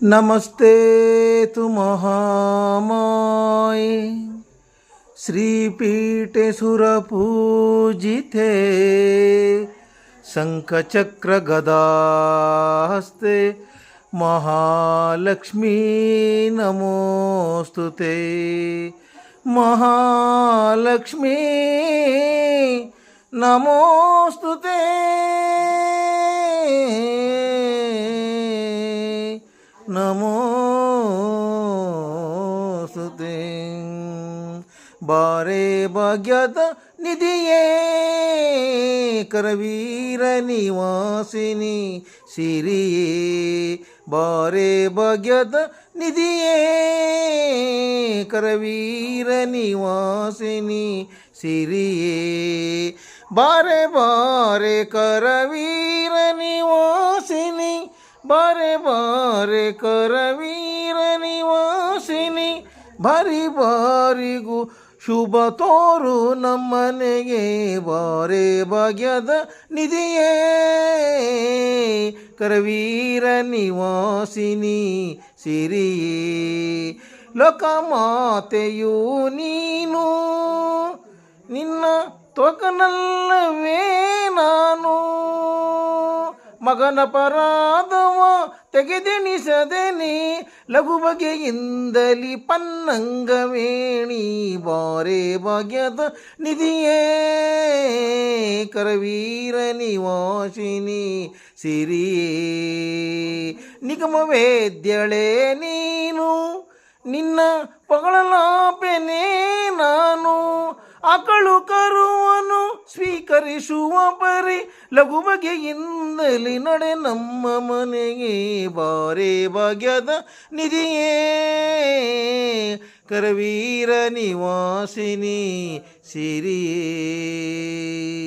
नमस्ते तु महामाये श्रीपीठे सुरपूजिते शङ्खचक्रगदाहस्ते महालक्ष्मी नमोस्तुते। महालक्ष्मी नमोस्तुते। ನಮೋಸ್ತುತೆ। ಬಾರೆ ಭಾಗ್ಯದ ನಿಧಿಯೇ ಕರವೀರ ನಿವಾಸಿನಿ ಸಿರಿಯೇ, ಬಾರೆ ಭಾಗ್ಯದ ನಿಧಿಯೇ ಕರವೀರ ನಿವಾಸಿನಿ ಸಿರಿಯೇ, ಬಾರೆ ಬಾರೆ ಕರವೀರ ನಿವಾಸಿನಿ, ಬಾರೆ ಬಾರೆ ಕರವೀರ ನಿವಾಸಿನಿ, ಬಾರಿ ಬಾರಿಗೂ ಶುಭ ತೋರು ನಮ್ಮನೆಗೆ, ಬಾರೆ ಭಾಗ್ಯದ ನಿಧಿಯೇ ಕರವೀರ ನಿವಾಸಿನಿ ಸಿರಿಯೇ, ಲೋಕಮಾತೆಯು ನೀನು, ನಿನ್ನ ತೊಕನಲ್ಲವೇ ನಾನು, ಮಗನ ಪರಾಧವ ತೆಗೆದೆಣಿಸದೆನಿ, ಲಘು ಬಗೆಯಿಂದಲಿ ಪನ್ನಂಗವೇಣಿ, ಬಾರೆ ಭಾಗ್ಯದ ನಿಧಿಯೇ ಕರವೀರ ನಿವಾಸಿನಿ ಸಿರಿಯೇ, ನಿಗಮ ವೇದ್ಯಳೆ ನೀನು, ನಿನ್ನ ಪಗಳಲಾಪೆನೇ ನಾನು, ಆಕಳು ಕರುವನು ಸ್ವೀಕರಿಸುವ ಪರಿ, ಲಘು ಬಗೆಯಿಂದಲಿ ನಡೆ ನಮ್ಮ ಮನೆಗೆ, ಬಾರೆ ಭಾಗ್ಯದ ನಿಧಿಯೇ ಕರವೀರ ನಿವಾಸಿನಿ ಸಿರಿಯೇ.